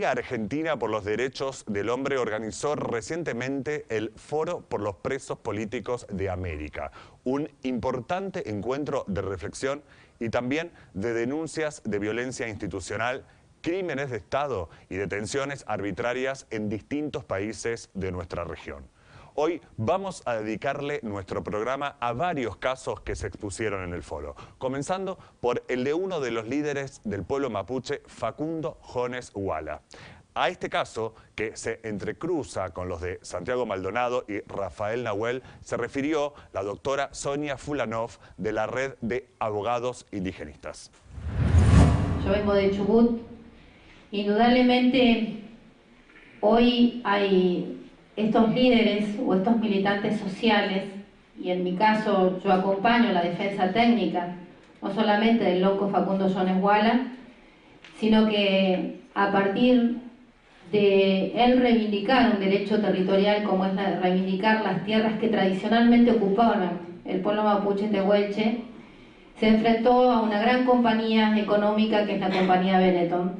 Liga Argentina por los Derechos del Hombre organizó recientemente el Foro por los Presos Políticos de América, un importante encuentro de reflexión y también de denuncias de violencia institucional, crímenes de Estado y detenciones arbitrarias en distintos países de nuestra región. Hoy vamos a dedicarle nuestro programa a varios casos que se expusieron en el foro, comenzando por el de uno de los líderes del pueblo mapuche, Facundo Jones Huala. A este caso, que se entrecruza con los de Santiago Maldonado y Rafael Nahuel, se refirió la doctora Sonia Fulanov de la Red de Abogados Indigenistas. Yo vengo de Chubut. Indudablemente, hoy hay estos líderes o estos militantes sociales, y en mi caso yo acompaño la defensa técnica, no solamente del loco Facundo Jones Huala, sino que a partir de él reivindicar un derecho territorial como es reivindicar las tierras que tradicionalmente ocupaban el pueblo mapuche tehuelche, se enfrentó a una gran compañía económica que es la compañía Benetton,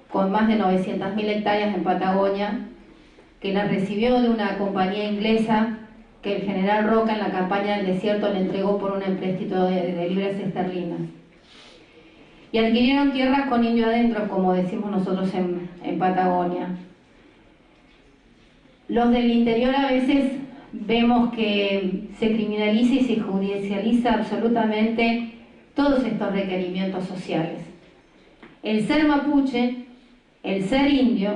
con más de 900.000 hectáreas en Patagonia, que la recibió de una compañía inglesa que el general Roca en la campaña del desierto le entregó por un empréstito de libras esterlinas. Y adquirieron tierras con indio adentro, como decimos nosotros en Patagonia. Los del interior a veces vemos que se criminaliza y se judicializa absolutamente todos estos requerimientos sociales. El ser mapuche, el ser indio,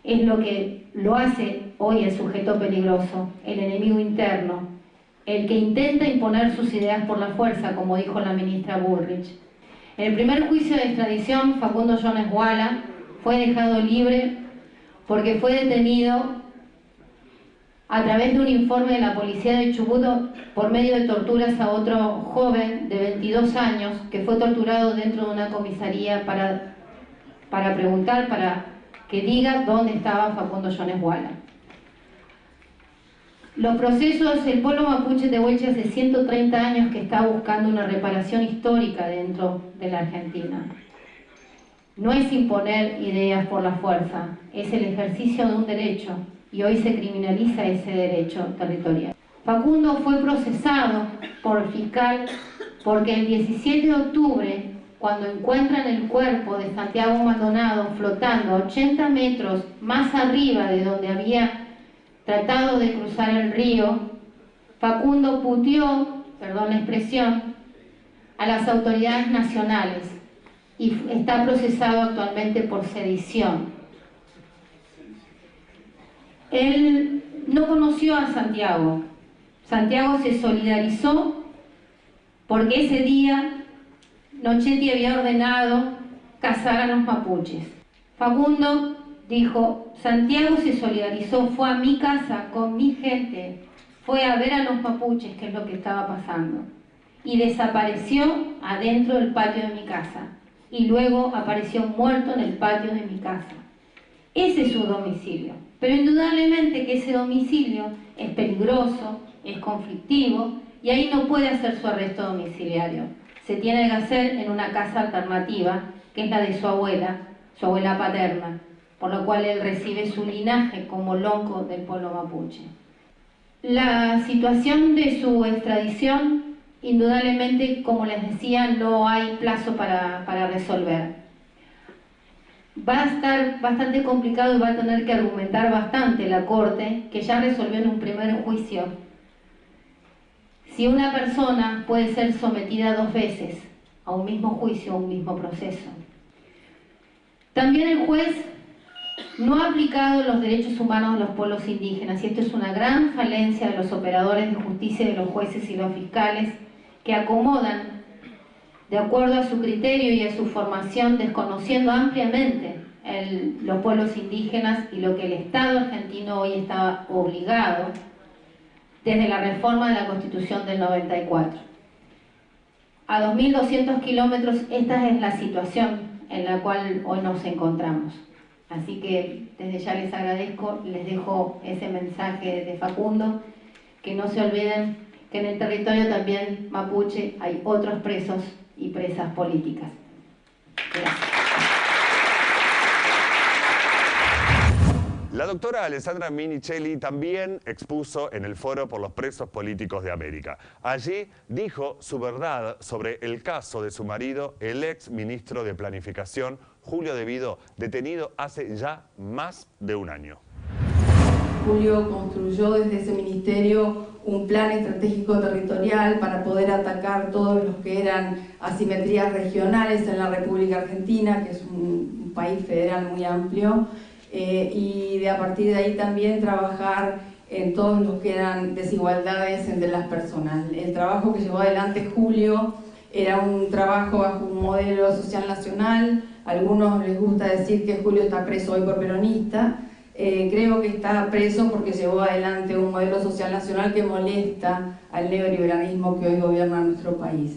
es lo que lo hace hoy el sujeto peligroso, el enemigo interno, el que intenta imponer sus ideas por la fuerza, como dijo la ministra Bullrich. En el primer juicio de extradición, Facundo Jones Huala fue dejado libre porque fue detenido a través de un informe de la policía de Chubut por medio de torturas a otro joven de 22 años que fue torturado dentro de una comisaría para preguntar, para que diga dónde estaba Facundo Jones Huala. Los procesos, el pueblo mapuche tehuelche hace 130 años que está buscando una reparación histórica dentro de la Argentina. No es imponer ideas por la fuerza, es el ejercicio de un derecho y hoy se criminaliza ese derecho territorial. Facundo fue procesado por el fiscal porque el 17 de octubre, cuando encuentran el cuerpo de Santiago Maldonado flotando 80 metros más arriba de donde había tratado de cruzar el río, Facundo puteó, perdón la expresión, a las autoridades nacionales y está procesado actualmente por sedición. Él no conoció a Santiago. Santiago se solidarizó porque ese día Nochetti había ordenado cazar a los mapuches. Facundo dijo, Santiago se solidarizó, fue a mi casa con mi gente, fue a ver a los mapuches, que es lo que estaba pasando, y desapareció adentro del patio de mi casa, y luego apareció muerto en el patio de mi casa. Ese es su domicilio, pero indudablemente que ese domicilio es peligroso, es conflictivo, y ahí no puede hacer su arresto domiciliario. Se tiene que hacer en una casa alternativa, que es la de su abuela paterna, por lo cual él recibe su linaje como lonco del pueblo mapuche. La situación de su extradición, indudablemente, como les decía, no hay plazo para resolver. Va a estar bastante complicado y va a tener que argumentar bastante la Corte, que ya resolvió en un primer juicio, si una persona puede ser sometida 2 veces a un mismo juicio o un mismo proceso. También el juez no ha aplicado los derechos humanos de los pueblos indígenas, y esto es una gran falencia de los operadores de justicia, de los jueces y los fiscales, que acomodan de acuerdo a su criterio y a su formación, desconociendo ampliamente los pueblos indígenas y lo que el Estado argentino hoy está obligado desde la reforma de la Constitución del 94. A 2.200 kilómetros, esta es la situación en la cual hoy nos encontramos. Así que desde ya les agradezco, les dejo ese mensaje de Facundo, que no se olviden que en el territorio también mapuche hay otros presos y presas políticas. Gracias. La doctora Alessandra Minichelli también expuso en el Foro por los Presos Políticos de América. Allí dijo su verdad sobre el caso de su marido, el ex ministro de Planificación, Julio De Vido, detenido hace ya más de un año. Julio construyó desde ese ministerio un plan estratégico territorial para poder atacar todos los que eran asimetrías regionales en la República Argentina, que es un país federal muy amplio, y a partir de ahí también trabajar en todos los que eran desigualdades entre las personas. El trabajo que llevó adelante Julio era un trabajo bajo un modelo social nacional. A algunos les gusta decir que Julio está preso hoy por peronista. Creo que está preso porque llevó adelante un modelo social nacional que molesta al neoliberalismo que hoy gobierna nuestro país.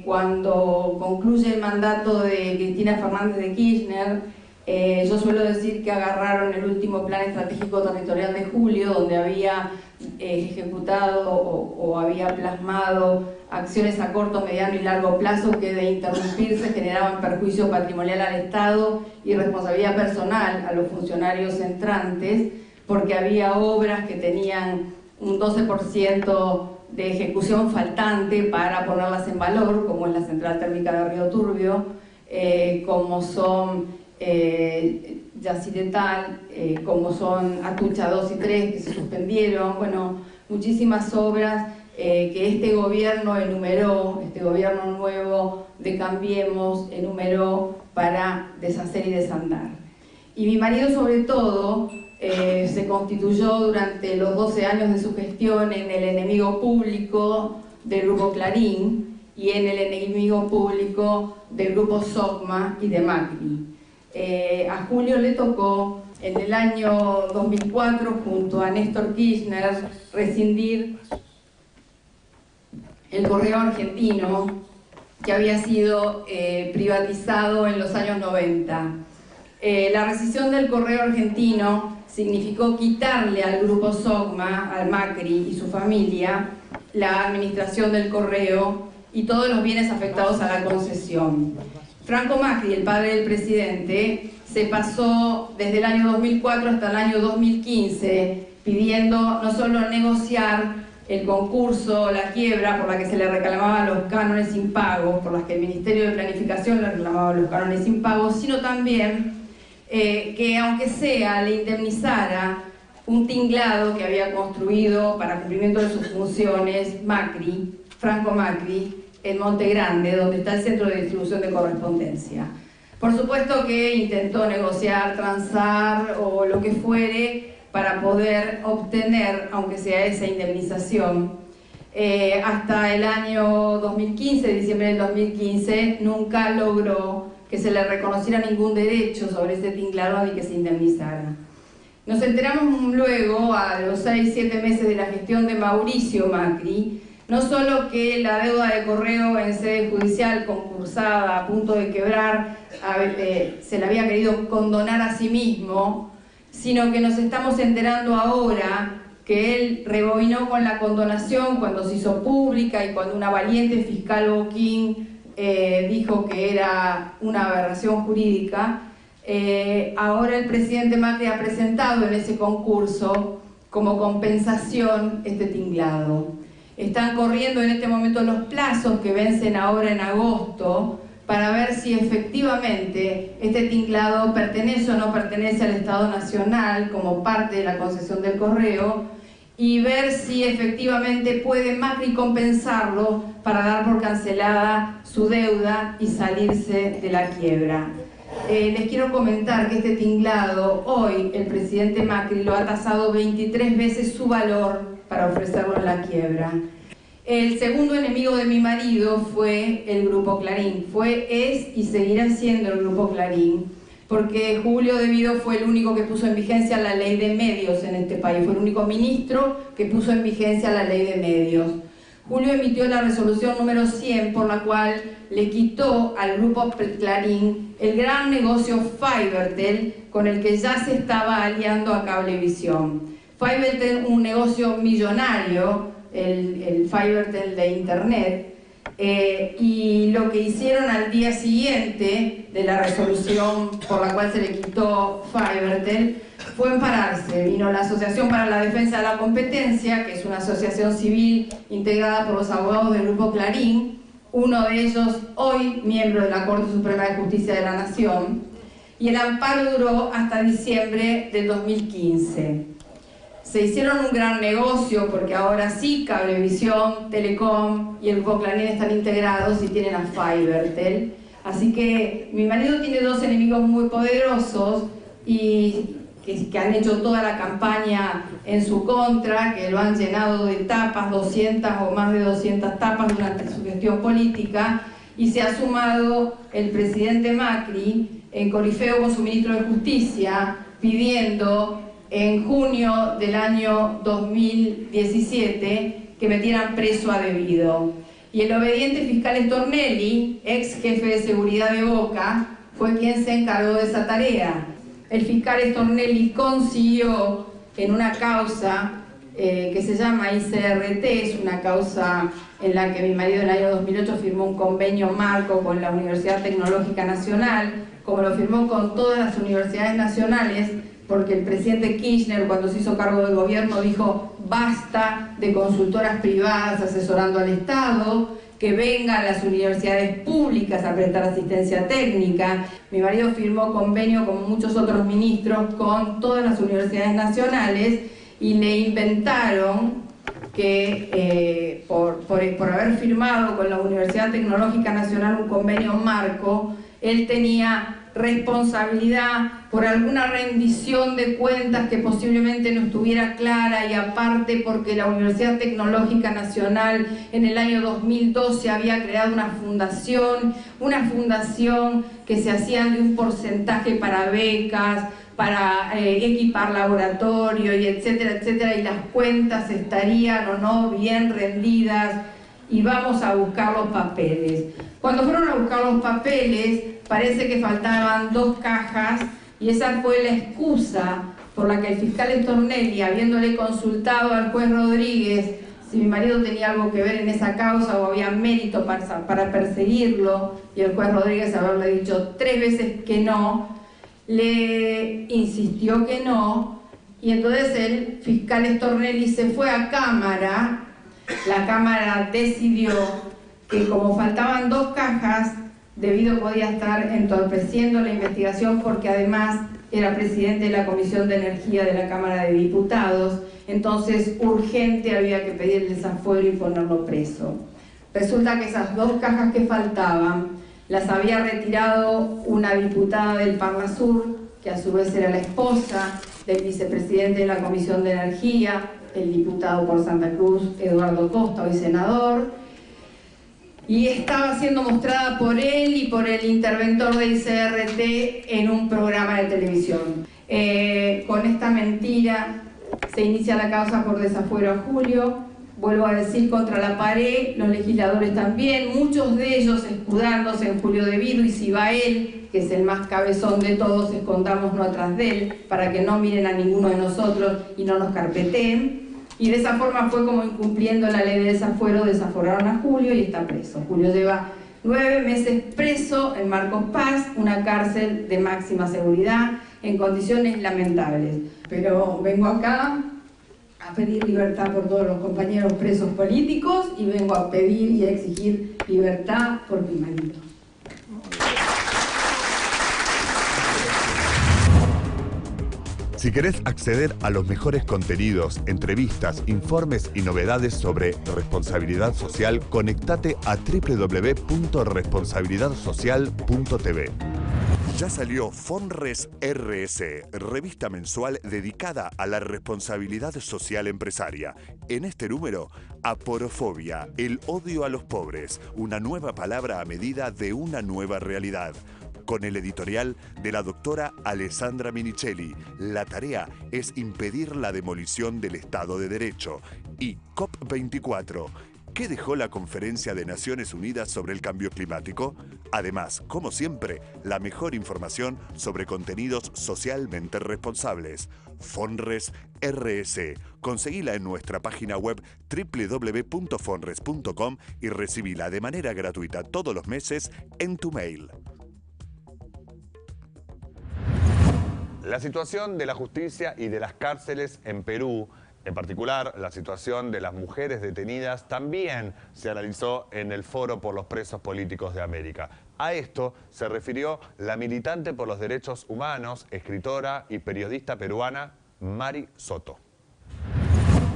Cuando concluye el mandato de Cristina Fernández de Kirchner, yo suelo decir que agarraron el último plan estratégico territorial de Julio, donde había ejecutado o había plasmado acciones a corto, mediano y largo plazo que de interrumpirse generaban perjuicio patrimonial al Estado y responsabilidad personal a los funcionarios entrantes, porque había obras que tenían un 12% de ejecución faltante para ponerlas en valor, como es la central térmica de Río Turbio, como son Yacyretá, como son Atucha 2 y 3 que se suspendieron, bueno, muchísimas obras que este gobierno enumeró, este gobierno nuevo de Cambiemos enumeró para deshacer y desandar. Y mi marido sobre todo se constituyó durante los 12 años de su gestión en el enemigo público del Grupo Clarín y en el enemigo público del Grupo SOCMA y de Macri. A Julio le tocó en el año 2004 junto a Néstor Kirchner rescindir el Correo Argentino que había sido privatizado en los años 90. La rescisión del Correo Argentino significó quitarle al Grupo SOCMA, al Macri y su familia, la administración del correo y todos los bienes afectados a la concesión. Franco Macri, el padre del presidente, se pasó desde el año 2004 hasta el año 2015 pidiendo no solo negociar el concurso, la quiebra por la que se le reclamaban los cánones impagos, por las que el Ministerio de Planificación le reclamaba los cánones impagos, sino también que aunque sea le indemnizara un tinglado que había construido para cumplimiento de sus funciones Macri, Franco Macri, en Monte Grande, donde está el centro de distribución de correspondencia. Por supuesto que intentó negociar, transar o lo que fuere para poder obtener, aunque sea esa indemnización. Hasta el año 2015, diciembre del 2015, nunca logró que se le reconociera ningún derecho sobre ese tinglado y que se indemnizara. Nos enteramos luego, a los 6-7 meses de la gestión de Mauricio Macri, no solo que la deuda de correo en sede judicial concursada, a punto de quebrar, se la había querido condonar a sí mismo, sino que nos estamos enterando ahora que él rebobinó con la condonación cuando se hizo pública y cuando una valiente fiscal Boquín dijo que era una aberración jurídica. Ahora el presidente Macri ha presentado en ese concurso como compensación este tinglado. Están corriendo en este momento los plazos que vencen ahora en agosto para ver si efectivamente este tinglado pertenece o no pertenece al Estado Nacional como parte de la concesión del correo y ver si efectivamente puede Macri compensarlo para dar por cancelada su deuda y salirse de la quiebra. Les quiero comentar que este tinglado hoy el presidente Macri lo ha tasado 23 veces su valor para ofrecerlo en la quiebra. El segundo enemigo de mi marido fue el Grupo Clarín, es y seguirá siendo el Grupo Clarín, porque Julio De Vido fue el único que puso en vigencia la ley de medios en este país, fue el único ministro que puso en vigencia la ley de medios. Julio emitió la resolución número 100 por la cual le quitó al Grupo Clarín el gran negocio Fibertel con el que ya se estaba aliando a Cablevisión. Fibertel, un negocio millonario, el Fibertel de Internet, Y lo que hicieron al día siguiente de la resolución por la cual se le quitó Fivertel fue ampararse. Vino la Asociación para la Defensa de la Competencia, que es una asociación civil integrada por los abogados del Grupo Clarín, uno de ellos hoy miembro de la Corte Suprema de Justicia de la Nación, y el amparo duró hasta diciembre del 2015. Se hicieron un gran negocio porque ahora sí Cablevisión, Telecom y el Grupo Clarín están integrados y tienen a Fivertel. Así que mi marido tiene dos enemigos muy poderosos y que han hecho toda la campaña en su contra, que lo han llenado de tapas, 200 o más de 200 tapas durante su gestión política, y se ha sumado el presidente Macri en corifeo con su ministro de Justicia, pidiendo en junio del año 2017 que metieran preso a Debido. Y el obediente fiscal Stornelli, ex jefe de seguridad de Boca, fue quien se encargó de esa tarea. El fiscal Stornelli consiguió en una causa que se llama ICRT, es una causa en la que mi marido en el año 2008 firmó un convenio marco con la Universidad Tecnológica Nacional, como lo firmó con todas las universidades nacionales, porque el presidente Kirchner, cuando se hizo cargo del gobierno, dijo basta de consultoras privadas asesorando al Estado, que vengan las universidades públicas a prestar asistencia técnica. Mi marido firmó convenio, como muchos otros ministros, con todas las universidades nacionales y le inventaron que por haber firmado con la Universidad Tecnológica Nacional un convenio marco, él tenía responsabilidad por alguna rendición de cuentas que posiblemente no estuviera clara, y aparte porque la Universidad Tecnológica Nacional en el año 2012 había creado una fundación que se hacían de un porcentaje para becas, para equipar laboratorio y etcétera, etcétera, y las cuentas estarían o no bien rendidas, y vamos a buscar los papeles. Cuando fueron a buscar los papeles, parece que faltaban 2 cajas, y esa fue la excusa por la que el fiscal Stornelli, habiéndole consultado al juez Rodríguez si mi marido tenía algo que ver en esa causa o había mérito para perseguirlo, y el juez Rodríguez haberle dicho 3 veces que no, le insistió que no, y entonces el fiscal Stornelli se fue a Cámara. La Cámara decidió que como faltaban 2 cajas, Debido podía estar entorpeciendo la investigación, porque además era presidente de la Comisión de Energía de la Cámara de Diputados, entonces urgente había que pedir el desafuero y ponerlo preso. Resulta que esas 2 cajas que faltaban las había retirado una diputada del Parnasur, que a su vez era la esposa del vicepresidente de la Comisión de Energía, el diputado por Santa Cruz, Eduardo Costa, hoy senador, y estaba siendo mostrada por él y por el interventor de ICRT en un programa de televisión. Con esta mentira se inicia la causa por desafuero a Julio, vuelvo a decir, contra la pared, los legisladores también, muchos de ellos escudándose en Julio Debido, y si va él, que es el más cabezón de todos, escondámonos atrás de él, para que no miren a ninguno de nosotros y no nos carpeteen. Y de esa forma fue como, incumpliendo la ley de desafuero, desaforaron a Julio y está preso. Julio lleva 9 meses preso en Marcos Paz, una cárcel de máxima seguridad, en condiciones lamentables. Pero vengo acá a pedir libertad por todos los compañeros presos políticos, y vengo a pedir y a exigir libertad por mi marido. Si querés acceder a los mejores contenidos, entrevistas, informes y novedades sobre responsabilidad social, conectate a www.responsabilidadsocial.tv. Ya salió Fonres RS, revista mensual dedicada a la responsabilidad social empresaria. En este número, aporofobia, el odio a los pobres, una nueva palabra a medida de una nueva realidad. Con el editorial de la doctora Alessandra Minichelli, la tarea es impedir la demolición del Estado de Derecho. Y COP24, ¿Qué dejó la Conferencia de Naciones Unidas sobre el Cambio Climático? Además, como siempre, la mejor información sobre contenidos socialmente responsables. Fonres RS. Conseguila en nuestra página web www.fonres.com y recibila de manera gratuita todos los meses en tu mail. La situación de la justicia y de las cárceles en Perú, en particular la situación de las mujeres detenidas, también se analizó en el Foro por los Presos Políticos de América. A esto se refirió la militante por los derechos humanos, escritora y periodista peruana Mari Soto.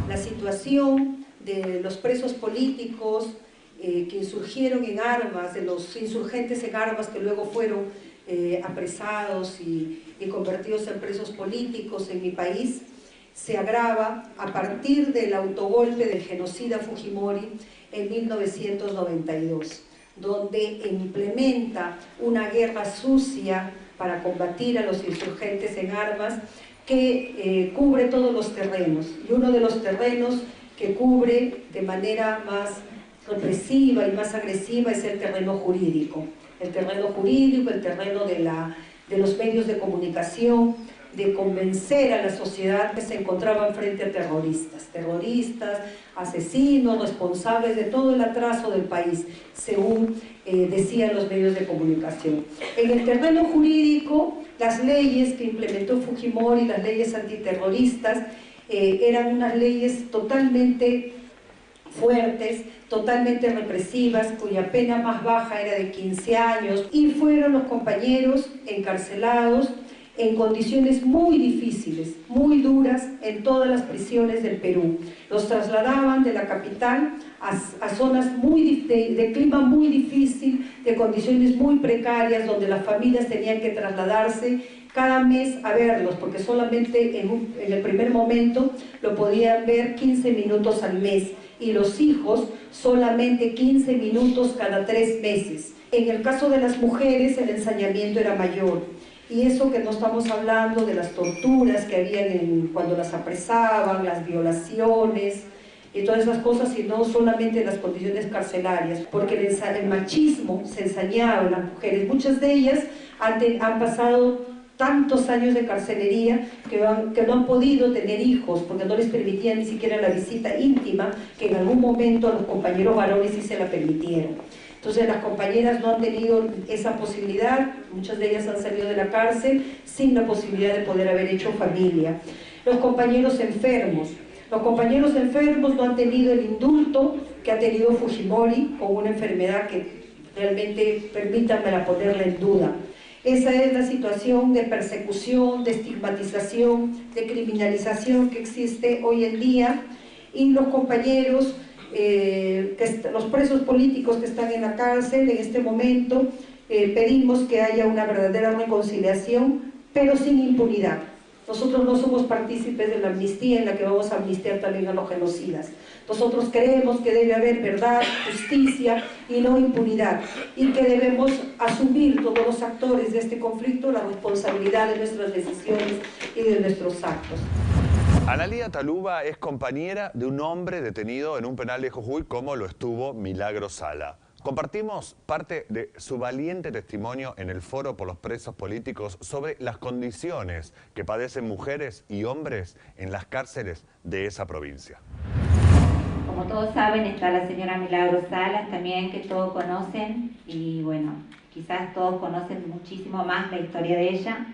La situación de los presos políticos que insurgieron en armas, de los insurgentes en armas que luego fueron apresados y convertidos en presos políticos en mi país, se agrava a partir del autogolpe del genocida Fujimori en 1992, donde implementa una guerra sucia para combatir a los insurgentes en armas que cubre todos los terrenos. Y uno de los terrenos que cubre de manera más represiva y más agresiva es el terreno jurídico. El terreno jurídico, el terreno de los medios de comunicación, de convencer a la sociedad que se encontraban frente a terroristas, asesinos, responsables de todo el atraso del país, según decían los medios de comunicación. En el terreno jurídico, las leyes que implementó Fujimori, las leyes antiterroristas, eran unas leyes totalmente fuertes, totalmente represivas, cuya pena más baja era de 15 años, y fueron los compañeros encarcelados en condiciones muy difíciles, muy duras, en todas las prisiones del Perú. Los trasladaban de la capital a zonas de clima muy difícil, de condiciones muy precarias, donde las familias tenían que trasladarse cada mes a verlos, porque solamente en el primer momento lo podían ver 15 minutos al mes, y los hijos solamente 15 minutos cada 3 meses. En el caso de las mujeres, el ensañamiento era mayor. Y eso que no estamos hablando de las torturas que habían cuando las apresaban, las violaciones y todas esas cosas, sino solamente las condiciones carcelarias, porque el machismo se ensañaba en las mujeres. Muchas de ellas han pasado tantos años de carcelería que no han podido tener hijos, porque no les permitían ni siquiera la visita íntima, que en algún momento a los compañeros varones sí se la permitieron. Entonces las compañeras no han tenido esa posibilidad, muchas de ellas han salido de la cárcel sin la posibilidad de poder haber hecho familia. Los compañeros enfermos no han tenido el indulto que ha tenido Fujimori con una enfermedad que realmente, permítanme ponerla en duda. Esa es la situación de persecución, de estigmatización, de criminalización que existe hoy en día, y los compañeros los presos políticos que están en la cárcel en este momento, pedimos que haya una verdadera reconciliación, pero sin impunidad. Nosotros no somos partícipes de la amnistía en la que vamos a amnistiar también a los genocidas. Nosotros creemos que debe haber verdad, justicia y no impunidad, y que debemos asumir todos los actores de este conflicto la responsabilidad de nuestras decisiones y de nuestros actos. Analía Taluba es compañera de un hombre detenido en un penal de Jujuy, como lo estuvo Milagro Sala. Compartimos parte de su valiente testimonio en el Foro por los Presos Políticos sobre las condiciones que padecen mujeres y hombres en las cárceles de esa provincia. Como todos saben, está la señora Milagro Salas también, que todos conocen, y bueno, quizás todos conocen muchísimo más la historia de ella.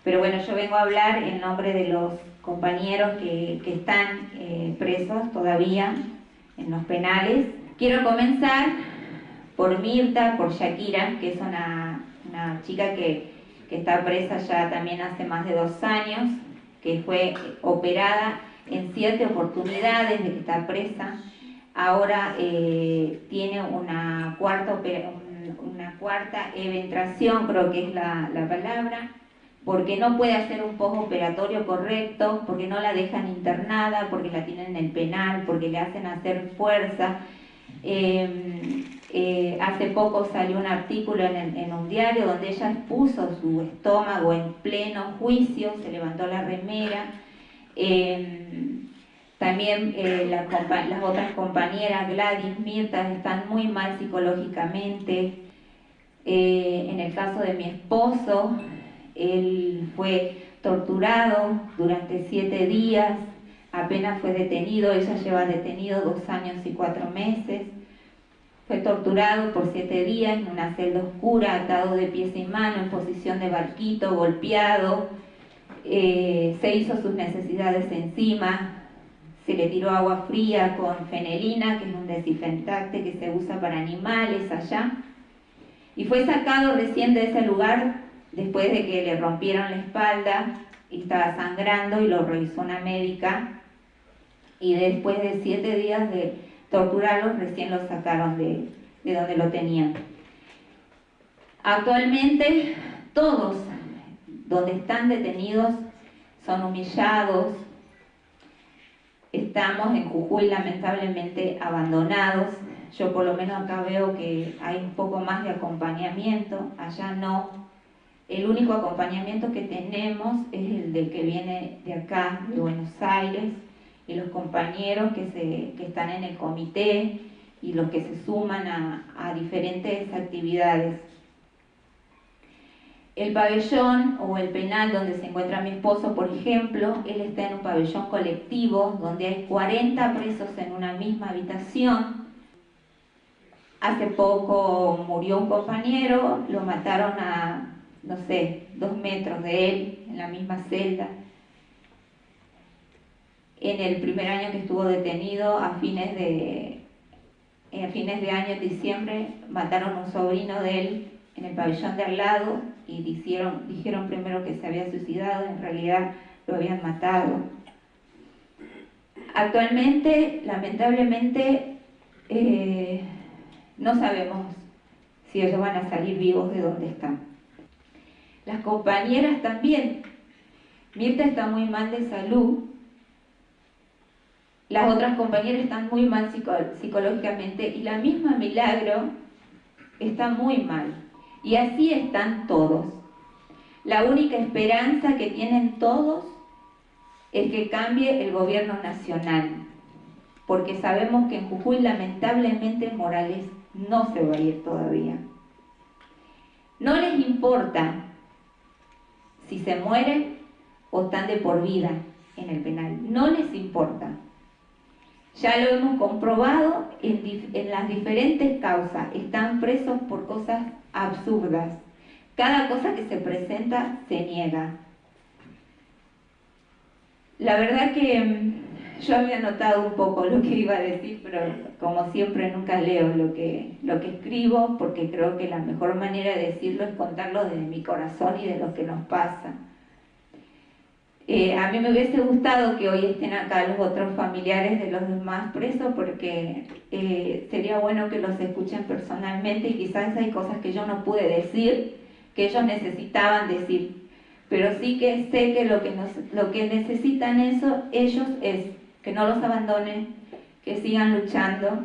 Pero bueno, yo vengo a hablar en nombre de los compañeros que están presos todavía en los penales. Quiero comenzar por Mirta, por Shakira, que es una chica que está presa ya también hace más de 2 años, que fue operada en 7 oportunidades de que está presa. Ahora tiene una cuarta eventración, creo que es la palabra, porque no puede hacer un postoperatorio correcto, porque no la dejan internada, porque la tienen en el penal, porque le hacen hacer fuerza. Hace poco salió un artículo en un diario donde ella expuso su estómago en pleno juicio, se levantó la remera. También las otras compañeras, Gladys, Mirta, están muy mal psicológicamente. En el caso de mi esposo, él fue torturado durante 7 días, apenas fue detenido, ella lleva detenido 2 años y 4 meses. Fue torturado por 7 días en una celda oscura, atado de pies y manos, en posición de barquito, golpeado. Se hizo sus necesidades encima, se le tiró agua fría con fenelina, que es un desinfectante que se usa para animales allá. Y fue sacado recién de ese lugar después de que le rompieron la espalda y estaba sangrando, y lo revisó una médica. Y después de 7 días de torturarlos, recién lo sacaron de donde lo tenían. Actualmente todos donde están detenidos son humillados. Estamos en Jujuy lamentablemente abandonados. Yo por lo menos acá veo que hay un poco más de acompañamiento, allá no. El único acompañamiento que tenemos es el de que viene de acá, de Buenos Aires, y los compañeros que están en el comité y los que se suman a diferentes actividades. El pabellón o el penal donde se encuentra mi esposo, por ejemplo, él está en un pabellón colectivo donde hay 40 presos en una misma habitación. Hace poco murió un compañero, lo mataron a, no sé, 2 metros de él, en la misma celda. En el primer año que estuvo detenido, a fines de año, en diciembre, mataron a un sobrino de él en el pabellón de al lado y dijeron primero que se había suicidado, en realidad lo habían matado. Actualmente, lamentablemente, no sabemos si ellos van a salir vivos de donde están. Las compañeras también. Mirta está muy mal de salud. Las otras compañeras están muy mal psicológicamente, y la misma Milagro está muy mal. Y así están todos. La única esperanza que tienen todos es que cambie el gobierno nacional, porque sabemos que en Jujuy lamentablemente Morales no se va a ir todavía. No les importa si se mueren o están de por vida en el penal, no les importa. Ya lo hemos comprobado en las diferentes causas, están presos por cosas absurdas. Cada cosa que se presenta se niega. La verdad que yo había notado un poco lo que iba a decir, pero como siempre nunca leo lo que escribo, porque creo que la mejor manera de decirlo es contarlo desde mi corazón y de lo que nos pasa. A mí me hubiese gustado que hoy estén acá los otros familiares de los demás presos, porque sería bueno que los escuchen personalmente, y quizás hay cosas que yo no pude decir, que ellos necesitaban decir, pero sí que sé que lo que necesitan ellos es que no los abandonen, que sigan luchando.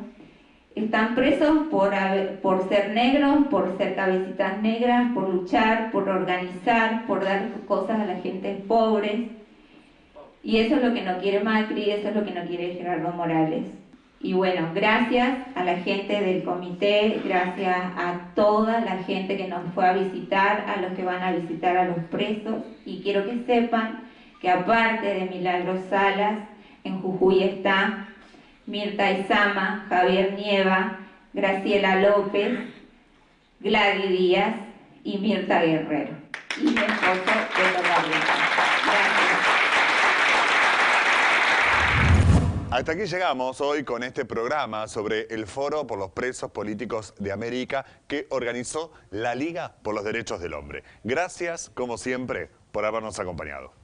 Están presos por ser negros, por ser cabecitas negras, por luchar, por organizar, por dar cosas a la gente pobre. Y eso es lo que no quiere Macri, eso es lo que no quiere Gerardo Morales. Y bueno, gracias a la gente del comité, gracias a toda la gente que nos fue a visitar, a los que van a visitar a los presos. Y quiero que sepan que aparte de Milagros Salas, en Jujuy está Mirta Izama, Javier Nieva, Graciela López, Gladys Díaz y Mirta Guerrero. Y mi esposo Pedro Barrieta. Gracias. Hasta aquí llegamos hoy con este programa sobre el Foro por los Presos Políticos de América que organizó la Liga por los Derechos del Hombre. Gracias, como siempre, por habernos acompañado.